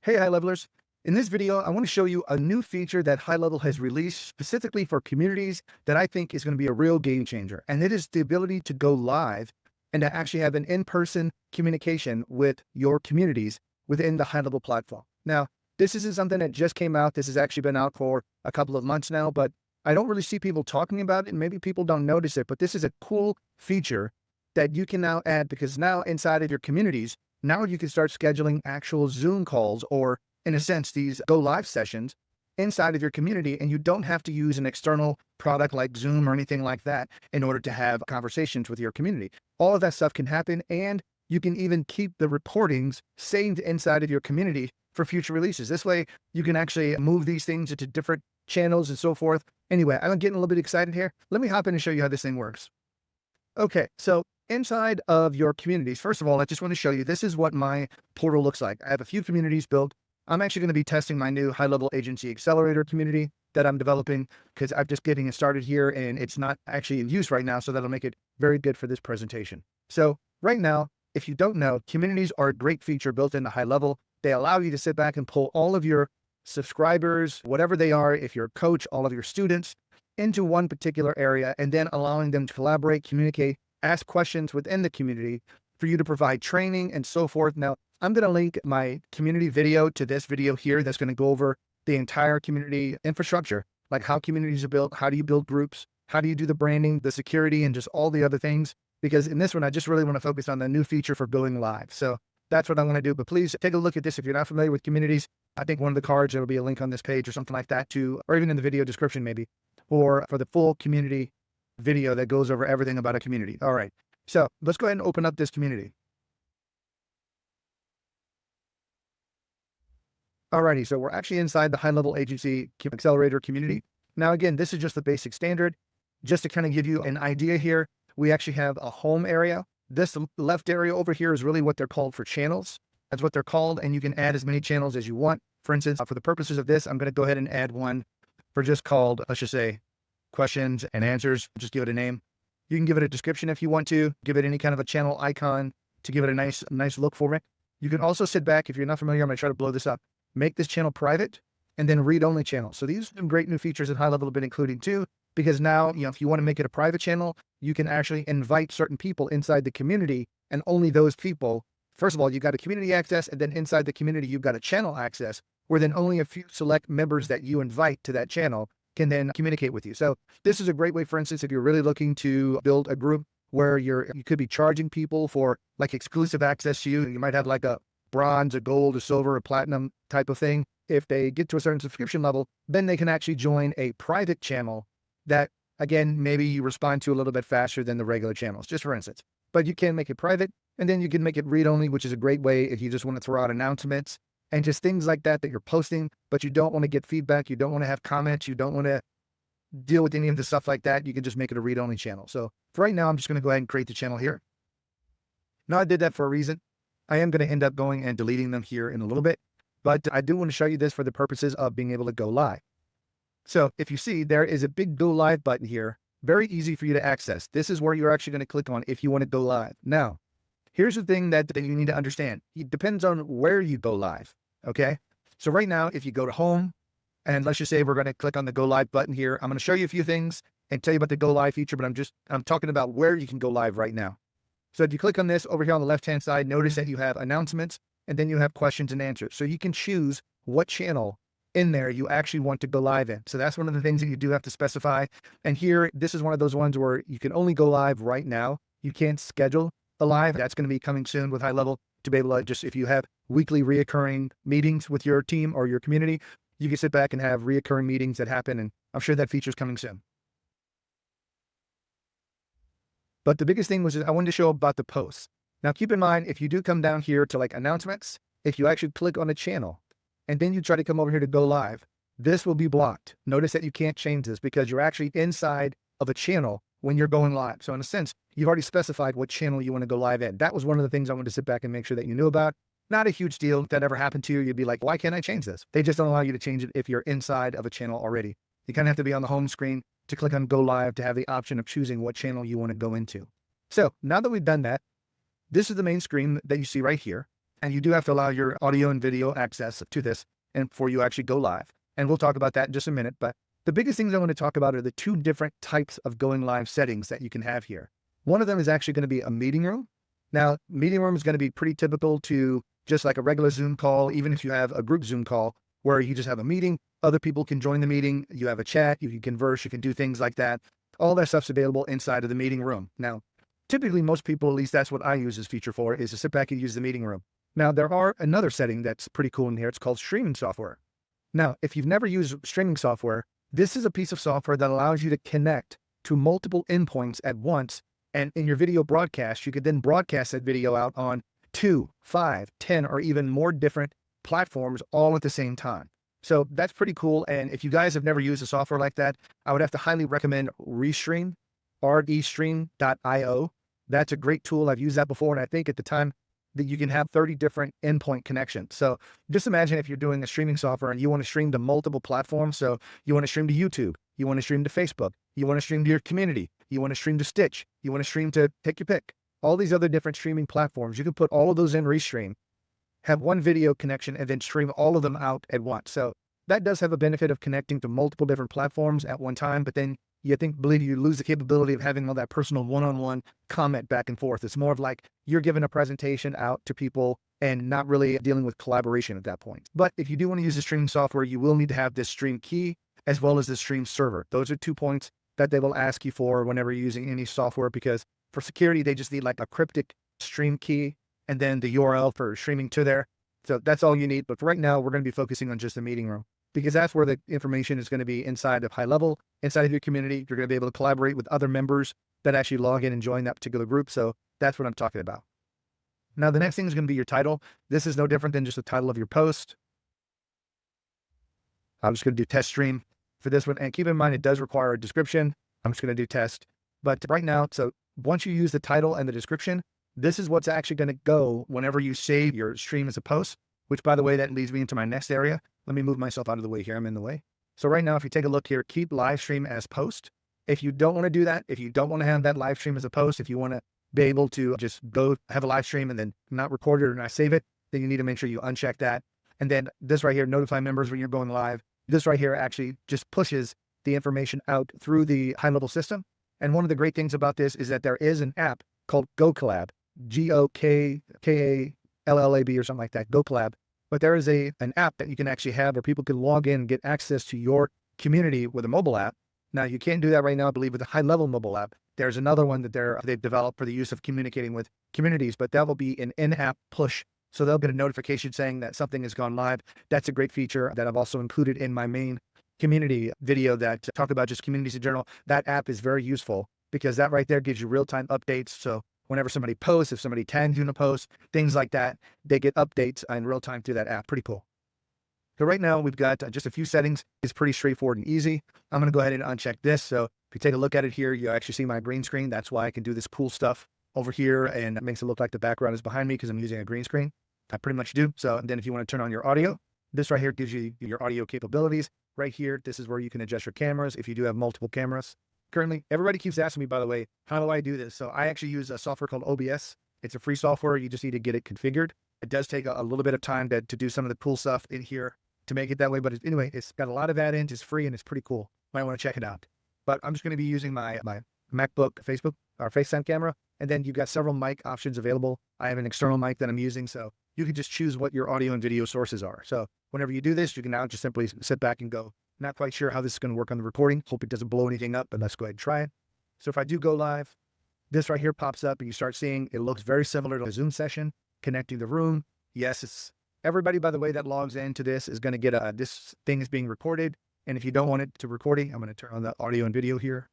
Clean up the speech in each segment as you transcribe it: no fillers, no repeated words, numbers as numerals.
Hey, high levelers. In this video, I want to show you a new feature that HighLevel has released specifically for communities that I think is going to be a real game changer. And it is the ability to go live and to actually have an in-person communication with your communities within the HighLevel platform. Now, this isn't something that just came out. This has actually been out for a couple of months now, but I don't really see people talking about it. And maybe people don't notice it, but this is a cool feature that you can now add because now inside of your communities, now you can start scheduling actual Zoom calls or, in a sense, these go live sessions inside of your community. And you don't have to use an external product like Zoom or anything like that in order to have conversations with your community. All of that stuff can happen. And you can even keep the recordings saved inside of your community for future releases. This way you can actually move these things into different channels and so forth. Anyway, I'm getting a little bit excited here. Let me hop in and show you how this thing works. Okay, so inside of your communities, first of all, I just want to show you, this is what my portal looks like. I have a few communities built. I'm actually going to be testing my new HighLevel Agency Accelerator community that I'm developing because I'm just getting it started here and it's not actually in use right now. So that'll make it very good for this presentation. So right now, if you don't know, communities are a great feature built into HighLevel. They allow you to sit back and pull all of your subscribers, whatever they are, if you're a coach, all of your students, into one particular area, and then allowing them to collaborate, communicate, ask questions within the community for you to provide training and so forth. Now, I'm going to link my community video to this video here that's going to go over the entire community infrastructure, like how communities are built, how do you build groups, how do you do the branding, the security, and just all the other things. Because in this one, I just really want to focus on the new feature for going live. So that's what I'm going to do. But please take a look at this if you're not familiar with communities. I think one of the cards, there will be a link on this page or something like that too, or even in the video description maybe, or for the full community video that goes over everything about a community. All right, so let's go ahead and open up this community. Alrighty, so we're actually inside the HighLevel Agency Accelerator community. Now, again, this is just the basic standard. Just to kind of give you an idea here, we actually have a home area. This left area over here is really what they're called for channels. That's what they're called, and you can add as many channels as you want. For instance, for the purposes of this, I'm going to go ahead and add one for just called, let's just say, questions and answers. Just give it a name. You can give it a description if you want to, give it any kind of a channel icon to give it a nice look for it. You can also sit back. If you're not familiar, I'm going to try to blow this up. Make this channel private and then read-only channel. So these are some great new features that HighLevel have been including too, because now, if you want to make it a private channel, you can actually invite certain people inside the community, and only those people. First of all, you've got a community access, and then inside the community, you've got a channel access where then only a few select members that you invite to that channel can then communicate with you. So this is a great way, for instance, if you're really looking to build a group where you could be charging people for like exclusive access to you. You might have like a bronze, a gold, a silver, a platinum type of thing. If they get to a certain subscription level, then they can actually join a private channel that, again, maybe you respond to a little bit faster than the regular channels, just for instance. But you can make it private, and then you can make it read-only, which is a great way if you just want to throw out announcements and just things like that you're posting, but you don't want to get feedback, you don't want to have comments, you don't want to deal with any of the stuff like that. You can just make it a read-only channel. So for right now, I'm just going to go ahead and create the channel here. Now, I did that for a reason. I am going to end up going and deleting them here in a little bit, but I do want to show you this for the purposes of being able to go live. So if you see, there is a big go live button here, very easy for you to access. This is where you're actually going to click on if you want to go live. Now, here's the thing that you need to understand. It depends on where you go live. Okay. So right now, if you go to home, and let's just say we're going to click on the go live button here, I'm going to show you a few things and tell you about the go live feature, but I'm talking about where you can go live right now. So if you click on this over here on the left-hand side, notice that you have announcements and then you have questions and answers. So you can choose what channel in there you actually want to go live in. So that's one of the things that you do have to specify. And here, this is one of those ones where you can only go live right now. You can't schedule a live. That's going to be coming soon with HighLevel to be able to just, if you have weekly reoccurring meetings with your team or your community, you can sit back and have reoccurring meetings that happen. And I'm sure that feature is coming soon. But the biggest thing was I wanted to show about the posts. Now, keep in mind, if you do come down here to like announcements, if you actually click on a channel and then you try to come over here to go live, this will be blocked. Notice that you can't change this because you're actually inside of a channel when you're going live. So in a sense, you've already specified what channel you want to go live in. That was one of the things I wanted to sit back and make sure that you knew about. Not a huge deal. If that ever happened to you, you'd be like, why can't I change this? They just don't allow you to change it if you're inside of a channel already. You kind of have to be on the home screen to click on go live to have the option of choosing what channel you want to go into. So now that we've done that, this is the main screen that you see right here. And you do have to allow your audio and video access to this and before you actually go live. And we'll talk about that in just a minute. But the biggest things I want to talk about are the two different types of going live settings that you can have here. One of them is actually going to be a meeting room. Now, meeting room is going to be pretty typical to just like a regular Zoom call, even if you have a group Zoom call where you just have a meeting, other people can join the meeting, you have a chat, you can converse, you can do things like that. All that stuff's available inside of the meeting room. Now, typically most people, at least that's what I use this feature for, is to sit back and use the meeting room. Now, there are another setting that's pretty cool in here. It's called streaming software. Now, if you've never used streaming software, this is a piece of software that allows you to connect to multiple endpoints at once. And in your video broadcast, you could then broadcast that video out on 2, 5, 10, or even more different platforms all at the same time. So that's pretty cool. And if you guys have never used a software like that, I would have to highly recommend Restream, restream.io. That's a great tool. I've used that before. And I think at the time that you can have 30 different endpoint connections. So just imagine if you're doing a streaming software and you want to stream to multiple platforms. So you want to stream to YouTube, you want to stream to Facebook, you want to stream to your community, you want to stream to Stitch, you want to stream to take your pick. All these other different streaming platforms, you can put all of those in Restream, have one video connection, and then stream all of them out at once. So that does have a benefit of connecting to multiple different platforms at one time, but then believe you lose the capability of having all that personal one-on-one comment back and forth. It's more of like you're giving a presentation out to people and not really dealing with collaboration at that point. But if you do want to use the streaming software, you will need to have this stream key as well as the stream server. Those are 2 points that they will ask you for whenever you're using any software, because for security, they just need like a cryptic stream key and then the URL for streaming to there. So that's all you need. But for right now, we're going to be focusing on just the meeting room, because that's where the information is going to be inside of HighLevel, inside of your community. You're going to be able to collaborate with other members that actually log in and join that particular group. So that's what I'm talking about. Now, the next thing is going to be your title. This is no different than just the title of your post. I'm just going to do test stream for this one. And keep in mind, it does require a description. I'm just going to do test. But right now, so once you use the title and the description, this is what's actually going to go whenever you save your stream as a post, which, by the way, that leads me into my next area. Let me move myself out of the way here. I'm in the way. So right now, if you take a look here, keep live stream as post. If you don't want to do that, if you don't want to have that live stream as a post, if you want to be able to just go have a live stream and then not record it or not save it, then you need to make sure you uncheck that. And then this right here, notify members when you're going live. This right here actually just pushes the information out through the HighLevel system. And one of the great things about this is that there is an app called GoKollab, GoKollab or something like that, GoKollab. But there is an app that you can actually have where people can log in and get access to your community with a mobile app. Now, you can't do that right now, I believe, with the HighLevel mobile app. There's another one that they've developed for the use of communicating with communities, but that will be an in-app push. So they'll get a notification saying that something has gone live. That's a great feature that I've also included in my main community video that talked about just communities in general. That app is very useful because that right there gives you real-time updates. So whenever somebody posts, if somebody tags you in a post, things like that, they get updates in real time through that app. Pretty cool. So right now we've got just a few settings. It's pretty straightforward and easy. I'm going to go ahead and uncheck this. So if you take a look at it here, you actually see my green screen. That's why I can do this cool stuff over here, and it makes it look like the background is behind me because I'm using a green screen. I pretty much do. So then if you want to turn on your audio, this right here gives you your audio capabilities. Right here, this is where you can adjust your cameras if you do have multiple cameras. Currently, everybody keeps asking me, by the way, how do I do this? So I actually use a software called OBS. It's a free software. You just need to get it configured. It does take a little bit of time to do some of the cool stuff in here to make it that way. But anyway, it's got a lot of add-ins. It's free and it's pretty cool. Might want to check it out. But I'm just going to be using my MacBook FaceTime camera. And then you've got several mic options available. I have an external mic that I'm using. So you can just choose what your audio and video sources are. So whenever you do this, you can now just simply sit back and go, not quite sure how this is going to work on the recording. Hope it doesn't blow anything up, but let's go ahead and try it. So if I do go live, this right here pops up and you start seeing it looks very similar to a Zoom session, connecting the room. Yes, it's everybody, by the way, that logs into this is going to get this thing is being recorded. And if you don't want it to recording, I'm going to turn on the audio and video here.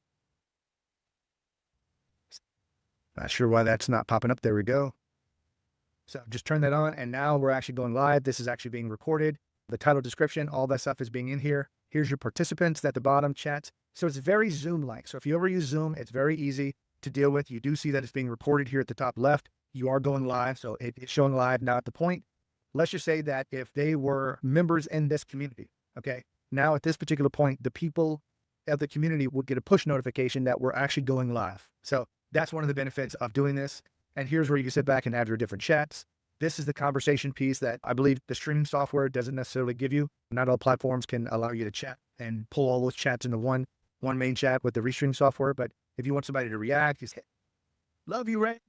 Not sure why that's not popping up. There we go. So just turn that on. And now we're actually going live. This is actually being recorded. The title, description, all that stuff is being in here. Here's your participants at the bottom, chat. So it's very Zoom-like. So if you ever use Zoom, it's very easy to deal with. You do see that it's being reported here at the top left. You are going live. So it's showing live now at the point. Let's just say that if they were members in this community, okay, now at this particular point, the people of the community would get a push notification that we're actually going live. So that's one of the benefits of doing this. And here's where you can sit back and have your different chats. This is the conversation piece that I believe the streaming software doesn't necessarily give you. Not all platforms can allow you to chat and pull all those chats into one main chat with the restream software. But if you want somebody to react, just hit, love you, Ray,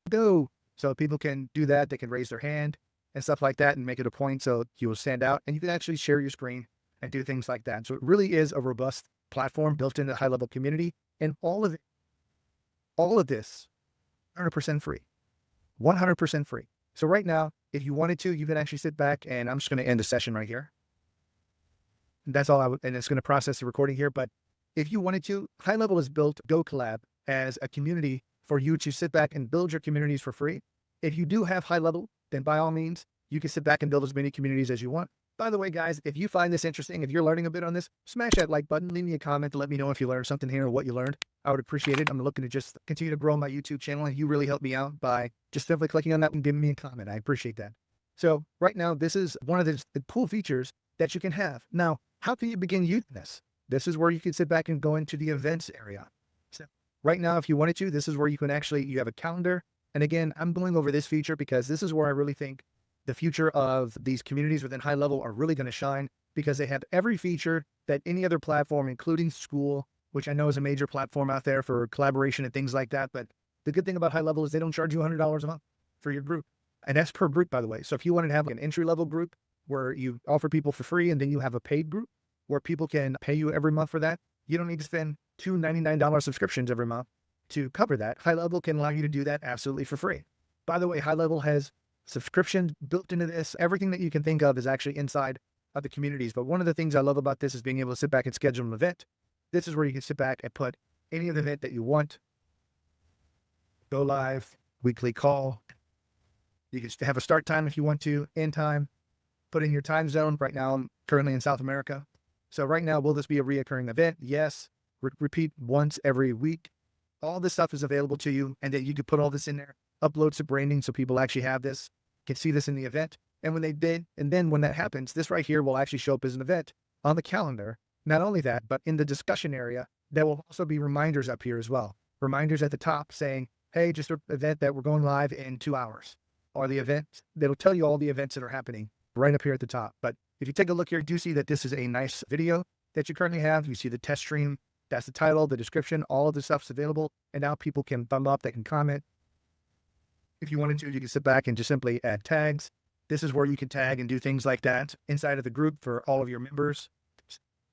go. So people can do that. They can raise their hand and stuff like that and make it a point so you will stand out and you can actually share your screen and do things like that. So it really is a robust platform built into the HighLevel community, and all of this, 100% free, 100% free. So right now, if you wanted to, you can actually sit back, and I'm just going to end the session right here. That's all and it's going to process the recording here. But if you wanted to, HighLevel has built GoKollab as a community for you to sit back and build your communities for free. If you do have HighLevel, then by all means, you can sit back and build as many communities as you want. By the way, guys, if you find this interesting, if you're learning a bit on this, smash that like button, leave me a comment to let me know if you learned something here or what you learned. I would appreciate it. I'm looking to just continue to grow my YouTube channel, and you really help me out by just simply clicking on that and giving me a comment. I appreciate that. So right now, this is one of the cool features that you can have. Now, how can you begin using this? This is where you can sit back and go into the events area. So right now, if you wanted to, this is where you can actually, you have a calendar. And again, I'm going over this feature because this is where I really think the future of these communities within HighLevel are really going to shine, because they have every feature that any other platform, including School, which I know is a major platform out there for collaboration and things like that. But the good thing about HighLevel is they don't charge you $100 a month for your group. And that's per group, by the way. So if you wanted to have an entry-level group where you offer people for free, and then you have a paid group where people can pay you every month for that, you don't need to spend two $99 subscriptions every month to cover that. HighLevel can allow you to do that absolutely for free. By the way, HighLevel has subscriptions built into this. Everything that you can think of is actually inside of the communities. But one of the things I love about this is being able to sit back and schedule an event. This is where you can sit back and put any of the event that you want. Go live, weekly call. You can have a start time if you want to, end time, put in your time zone. Right now, I'm currently in South America. So right now, will this be a reoccurring event? Yes. Repeat once every week. All this stuff is available to you, and then you can put all this in there, upload some branding so people actually have this, can see this in the event. And when they did, and then when that happens, this right here will actually show up as an event on the calendar. Not only that, but in the discussion area, there will also be reminders up here as well. Reminders at the top saying, hey, just an event that we're going live in 2 hours. Or the event, that'll tell you all the events that are happening right up here at the top. But if you take a look here, you do see that this is a nice video that you currently have. You see the test stream. That's the title, the description, all of the stuff's available. And now people can thumb up, they can comment. If you wanted to, you can sit back and just simply add tags. This is where you can tag and do things like that inside of the group for all of your members.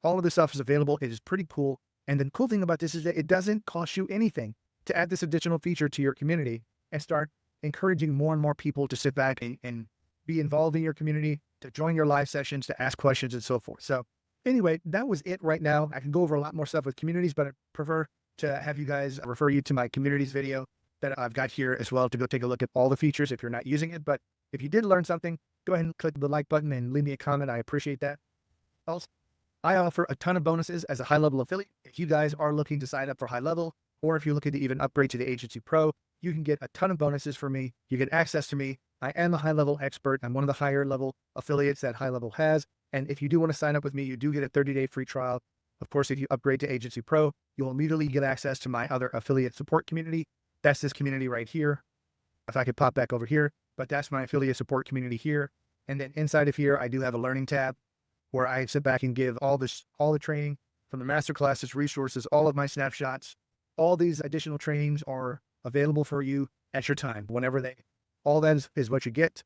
All of this stuff is available. It is pretty cool. And the cool thing about this is that it doesn't cost you anything to add this additional feature to your community and start encouraging more and more people to sit back and be involved in your community, to join your live sessions, to ask questions and so forth. So anyway, that was it right now. I can go over a lot more stuff with communities, but I prefer to have you guys refer you to my communities video that I've got here as well to go take a look at all the features if you're not using it. But if you did learn something, go ahead and click the like button and leave me a comment. I appreciate that. Also, I offer a ton of bonuses as a HighLevel affiliate. If you guys are looking to sign up for HighLevel, or if you're looking to even upgrade to the Agency Pro, you can get a ton of bonuses from me. You get access to me. I am a HighLevel expert. I'm one of the higher level affiliates that HighLevel has. And if you do want to sign up with me, you do get a 30-day free trial. Of course, if you upgrade to Agency Pro, you'll immediately get access to my other affiliate support community. That's this community right here. If I could pop back over here, but that's my affiliate support community here. And then inside of here, I do have a learning tab where I sit back and give all the training from the master classes, resources, all of my snapshots. All these additional trainings are available for you at your time, all that is what you get.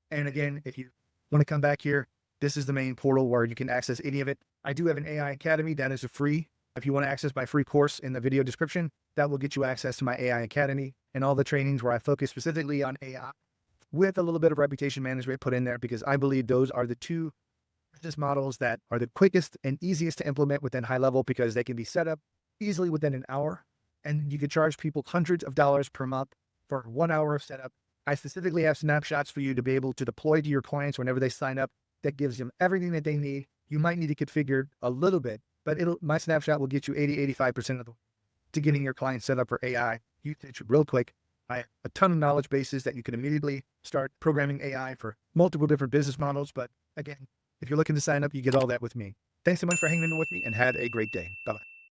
And again, if you want to come back here, this is the main portal where you can access any of it. I do have an AI Academy that is a free. If you want to access my free course in the video description, that will get you access to my AI Academy and all the trainings where I focus specifically on AI with a little bit of reputation management put in there, because I believe those are the two business models that are the quickest and easiest to implement within HighLevel, because they can be set up easily within an hour, and you can charge people hundreds of dollars per month for 1 hour of setup. I specifically have snapshots for you to be able to deploy to your clients whenever they sign up. That gives them everything that they need. You might need to configure a little bit, but my snapshot will get you 85% of to getting your clients set up for AI usage real quick. I have a ton of knowledge bases that you can immediately start programming AI for multiple different business models. But again, if you're looking to sign up, you get all that with me. Thanks so much for hanging in with me, and have a great day. Bye-bye.